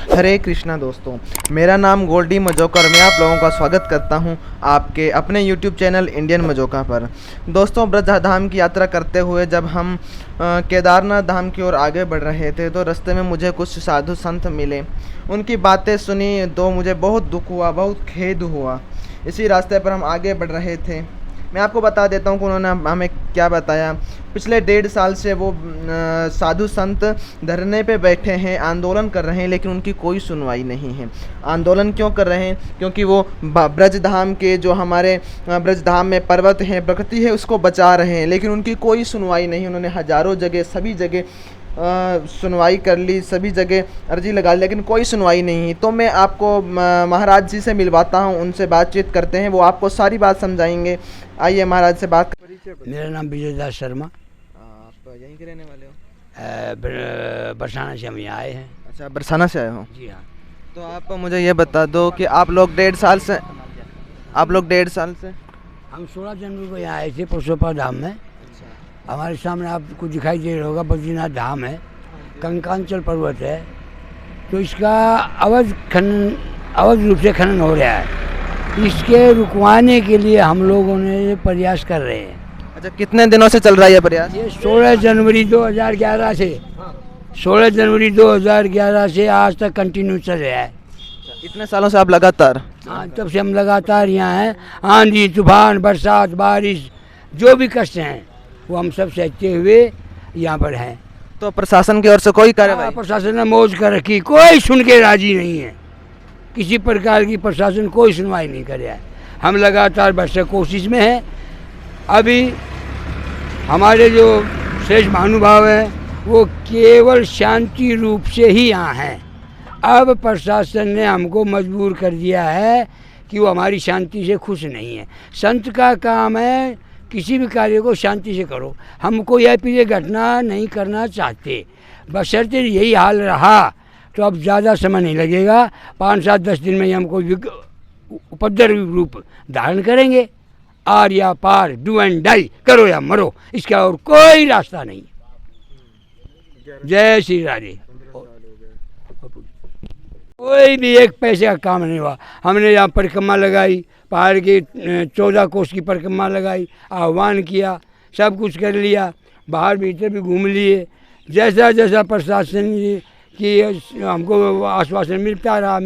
हरे कृष्णा दोस्तों, मेरा नाम गोल्डी मजोका और मैं आप लोगों का स्वागत करता हूं आपके अपने YouTube चैनल इंडियन मजोका पर। दोस्तों, ब्रज धाम की यात्रा करते हुए जब हम केदारनाथ धाम की ओर आगे बढ़ रहे थे तो रास्ते में मुझे कुछ साधु संत मिले। उनकी बातें सुनी तो मुझे बहुत दुख हुआ, बहुत खेद हुआ। इसी रास्ते पर हम आगे बढ़ रहे थे। मैं आपको बता देता हूँ कि उन्होंने हमें क्या बताया। पिछले 1.5 साल से वो साधु संत धरने पे बैठे हैं, आंदोलन कर रहे हैं, लेकिन उनकी कोई सुनवाई नहीं है। आंदोलन क्यों कर रहे हैं? क्योंकि वो ब्रज धाम के जो हमारे ब्रज धाम में पर्वत हैं, प्रकृति है, उसको बचा रहे हैं, लेकिन उनकी कोई सुनवाई नहीं। उन्होंने हज़ारों जगह, सभी जगह सुनवाई कर ली, सभी जगह अर्जी लगा ली, लेकिन कोई सुनवाई नहीं। तो मैं आपको महाराज जी से मिलवाता हूँ, उनसे बातचीत करते हैं, वो आपको सारी बात समझाएंगे। आइए महाराज से बात। मेरा नाम विजय दास शर्मा। आप यहीं के रहने वाले हो? बरसाना से हम यहाँ आए हैं। अच्छा, बरसाना से आए हो? जी हाँ। तो आप मुझे ये बता दो कि आप लोग 1.5 साल से हम 16 जनवरी को यहाँ आए थे पुरुषोत्तम धाम में। हमारे सामने आपको दिखाई दे रहा होगा बद्रीनाथ धाम है, कंकांचल पर्वत है। तो इसका अवैध रूप से खनन हो रहा है। इसके रुकवाने के लिए हम लोगों ने प्रयास कर रहे हैं। अच्छा, कितने दिनों से चल रहा है ये प्रयास? ये 16 जनवरी 2011 से आज तक कंटिन्यू चल रहा है। इतने सालों से आप लगातार? हाँ, तब से हम लगातार यहाँ हैं। आंधी तूफान, बरसात, बारिश, जो भी कष्ट हैं वो हम सब सहते हुए यहाँ पर हैं। तो प्रशासन की ओर से कोई कार्रवाई? प्रशासन ने मौज कर रखी, कोई सुन के राजी नहीं है। किसी प्रकार की प्रशासन कोई सुनवाई नहीं कर रहा है। हम लगातार भरसक कोशिश में हैं। अभी हमारे जो श्रेष्ठ महानुभाव हैं वो केवल शांति रूप से ही यहाँ हैं। अब प्रशासन ने हमको मजबूर कर दिया है कि वो हमारी शांति से खुश नहीं है। संत का काम है किसी भी कार्य को शांति से करो। हम कोई ऐसी घटना नहीं करना चाहते। बशर्ते यही हाल रहा तो अब ज़्यादा समय नहीं लगेगा, 5, 7, 10 दिन में ही हमको उपद्रवी रूप धारण करेंगे। आर या पार, डू एंड डाई, करो या मरो, इसका और कोई रास्ता नहीं। जय श्री राधे। कोई भी एक पैसे का काम नहीं हुआ। हमने यहाँ परिक्रमा लगाई, पहाड़ की 14 कोस की परिक्रमा लगाई, आह्वान किया, सब कुछ कर लिया, बाहर भीतर भी घूम लिए। जैसा जैसा प्रशासन कि हमको आश्वासन मिलता रहा,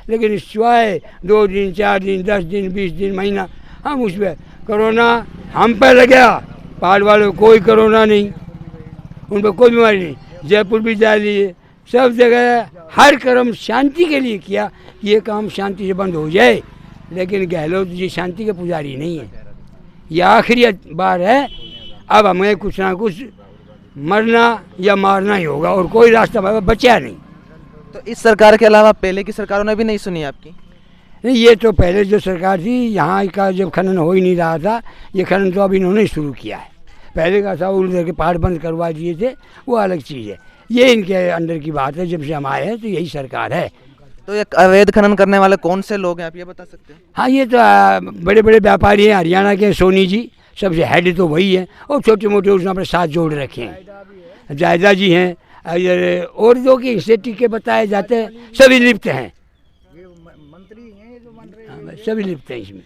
लेकिन सिवाय 2 दिन, 4 दिन, 10 दिन, 20 दिन, महीना, हम उस पर कोरोना हम पर लग गया। पहाड़ वालों को कोई कोरोना नहीं, उन पर कोई बीमारी नहीं। जयपुर भी जा लिए, सब जगह हर कर्म शांति के लिए किया, ये काम शांति से बंद हो जाए। लेकिन गहलोत जी शांति के पुजारी नहीं है। ये आखिरी बार है। अब हमें कुछ ना कुछ मरना या मारना ही होगा और कोई रास्ता बचा नहीं। तो इस सरकार के अलावा पहले की सरकारों ने भी नहीं सुनी आपकी? नहीं, ये तो पहले जो सरकार थी यहाँ का जब खनन हो ही नहीं रहा था, ये खनन तो अब इन्होंने शुरू किया है। पहले का था उधर के पहाड़ बंद करवा दिए थे, वो अलग चीज़ है। ये इनके अंडर की बात है। जब से हम आए हैं तो यही सरकार है। तो ये अवैध खनन करने वाले कौन से लोग हैं, आप ये बता सकते हैं? हाँ, ये तो बड़े बड़े व्यापारी हैं। हरियाणा के सोनी जी सबसे हेड तो वही है, और छोटे मोटे उसने अपने साथ जोड़ रखे हैं। जायदा जी हैं, और जो कि इससे टीके बताए जाते हैं, सभी लिप्त हैं। सभी लिप्त हैं इसमें।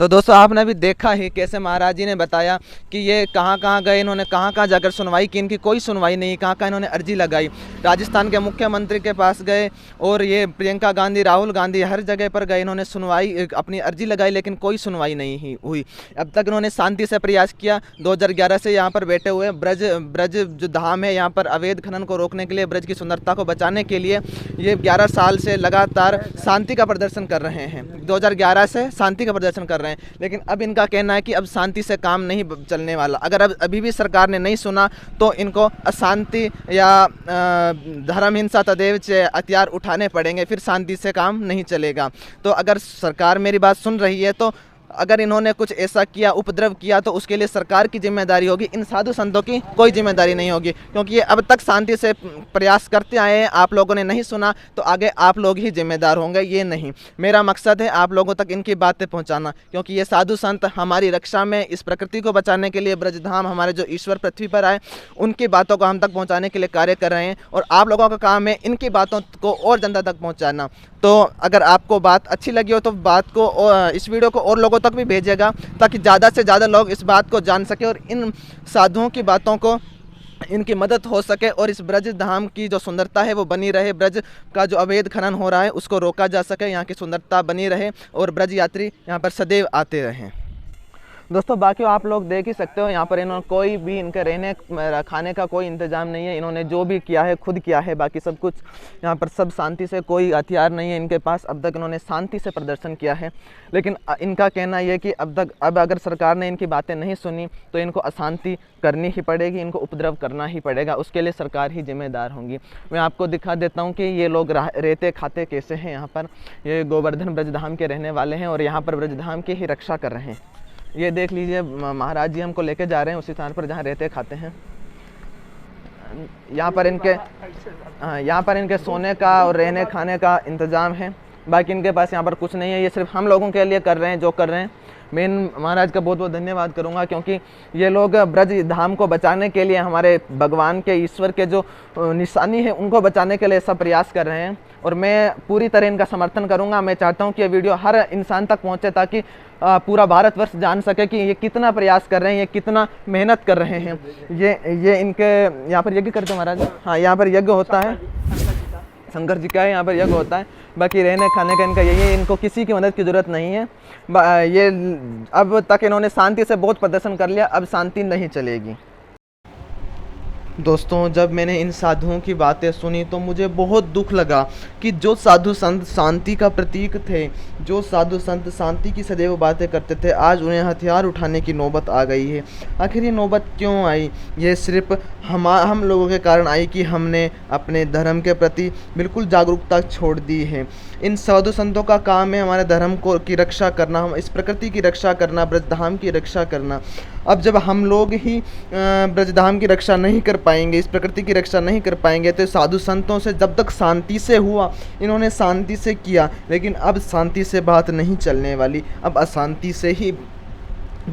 तो दोस्तों, आपने भी देखा ही कैसे महाराज जी ने बताया कि ये कहाँ कहाँ गए, इन्होंने कहाँ कहाँ जाकर सुनवाई की, इनकी कोई सुनवाई नहीं। कहाँ कहाँ इन्होंने अर्जी लगाई, राजस्थान के मुख्यमंत्री के पास गए, और ये प्रियंका गांधी, राहुल गांधी, हर जगह पर गए, इन्होंने सुनवाई, अपनी अर्जी लगाई, लेकिन कोई सुनवाई नहीं हुई। अब तक इन्होंने शांति से प्रयास किया। 2011 से यहाँ पर बैठे हुए ब्रज जो धाम है, यहाँ पर अवैध खनन को रोकने के लिए, ब्रज की सुंदरता को बचाने के लिए ये 11 साल से लगातार शांति का प्रदर्शन कर रहे हैं। 2011 से शांति का प्रदर्शन कर रहे हैं, लेकिन अब इनका कहना है कि अब शांति से काम नहीं चलने वाला। अगर अब अभी भी सरकार ने नहीं सुना तो इनको अशांति या धर्म हिंसा तदेव च हथियार उठाने पड़ेंगे, फिर शांति से काम नहीं चलेगा। तो अगर सरकार मेरी बात सुन रही है तो अगर इन्होंने कुछ ऐसा किया, उपद्रव किया, तो उसके लिए सरकार की जिम्मेदारी होगी, इन साधु संतों की कोई जिम्मेदारी नहीं होगी, क्योंकि ये अब तक शांति से प्रयास करते आए हैं। आप लोगों ने नहीं सुना तो आगे आप लोग ही जिम्मेदार होंगे, ये नहीं। मेरा मकसद है आप लोगों तक इनकी बातें पहुंचाना, क्योंकि ये साधु संत हमारी रक्षा में, इस प्रकृति को बचाने के लिए, ब्रजधाम हमारे जो ईश्वर पृथ्वी पर आए उनकी बातों को हम तक पहुँचाने के लिए कार्य कर रहे हैं, और आप लोगों का काम है इनकी बातों को और जनता तक पहुँचाना। तो अगर आपको बात अच्छी लगी हो तो बात को, इस वीडियो को और लोगों तक भी भेजिएगा, ताकि ज़्यादा से ज़्यादा लोग इस बात को जान सके और इन साधुओं की बातों को, इनकी मदद हो सके, और इस ब्रज धाम की जो सुंदरता है वो बनी रहे, ब्रज का जो अवैध खनन हो रहा है उसको रोका जा सके, यहाँ की सुंदरता बनी रहे और ब्रज यात्री यहाँ पर सदैव आते रहें। दोस्तों बाकी आप लोग देख ही सकते हो, यहाँ पर इन्होंने कोई भी इनके रहने खाने का कोई इंतज़ाम नहीं है। इन्होंने जो भी किया है खुद किया है, बाकी सब कुछ यहाँ पर सब शांति से, कोई हथियार नहीं है इनके पास। अब तक इन्होंने शांति से प्रदर्शन किया है, लेकिन इनका कहना यह कि अब अगर सरकार ने इनकी बातें नहीं सुनी तो इनको अशांति करनी ही पड़ेगी, इनको उपद्रव करना ही पड़ेगा, उसके लिए सरकार ही जिम्मेदार होंगी। मैं आपको दिखा देता हूँ कि ये लोग रहते खाते कैसे हैं। यहाँ पर ये गोवर्धन ब्रजधाम के रहने वाले हैं और यहाँ पर ब्रजधाम की ही रक्षा कर रहे हैं। ये देख लीजिए, महाराज जी हमको लेके जा रहे हैं उसी स्थान पर जहाँ रहते खाते हैं। यहाँ पर इनके सोने का और रहने खाने का इंतज़ाम है, बाकी इनके पास यहाँ पर कुछ नहीं है। ये सिर्फ हम लोगों के लिए कर रहे हैं जो कर रहे हैं। मैं महाराज का बहुत बहुत धन्यवाद करूँगा, क्योंकि ये लोग ब्रज धाम को बचाने के लिए, हमारे भगवान के, ईश्वर के जो निशानी है उनको बचाने के लिए सब प्रयास कर रहे हैं, और मैं पूरी तरह इनका समर्थन करूंगा। मैं चाहता हूं कि ये वीडियो हर इंसान तक पहुंचे, ताकि पूरा भारतवर्ष जान सके कि ये कितना प्रयास कर रहे हैं, ये कितना मेहनत कर रहे हैं। ये इनके यहाँ पर यज्ञ करते हैं महाराज। हाँ, यहाँ पर यज्ञ होता है, शंकर जी का है, यहाँ पर यज्ञ होता है। बाकी रहने खाने का इनका यही है, इनको किसी की मदद की ज़रूरत नहीं है। ये अब तक इन्होंने शांति से बहुत प्रदर्शन कर लिया, अब शांति नहीं चलेगी। दोस्तों जब मैंने इन साधुओं की बातें सुनी तो मुझे बहुत दुख लगा कि जो साधु संत शांति का प्रतीक थे, जो साधु संत शांति की सदैव बातें करते थे, आज उन्हें हथियार उठाने की नौबत आ गई है। आखिर ये नौबत क्यों आई? ये सिर्फ हम लोगों के कारण आई कि हमने अपने धर्म के प्रति बिल्कुल जागरूकता छोड़ दी है। इन साधु संतों का काम है हमारे धर्म को की रक्षा करना, हम इस प्रकृति की रक्षा करना, ब्रजधाम की रक्षा करना। अब जब हम लोग ही ब्रजधाम की रक्षा नहीं कर पाएंगे, इस प्रकृति की रक्षा नहीं कर पाएंगे, तो साधु संतों से जब तक शांति से हुआ, इन्होंने शांति से किया, लेकिन अब शांति से बात नहीं चलने वाली, अब अशांति से ही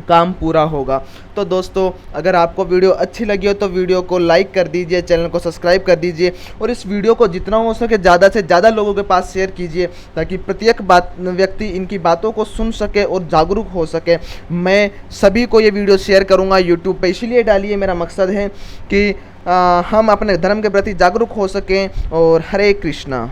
काम पूरा होगा। तो दोस्तों अगर आपको वीडियो अच्छी लगी हो तो वीडियो को लाइक कर दीजिए, चैनल को सब्सक्राइब कर दीजिए, और इस वीडियो को जितना हो सके ज़्यादा से ज़्यादा लोगों के पास शेयर कीजिए, ताकि प्रत्येक व्यक्ति इनकी बातों को सुन सके और जागरूक हो सके। मैं सभी को ये वीडियो शेयर करूँगा यूट्यूब पर, इसीलिए डालिए, मेरा मकसद है कि हम अपने धर्म के प्रति जागरूक हो सकें। और हरे कृष्णा।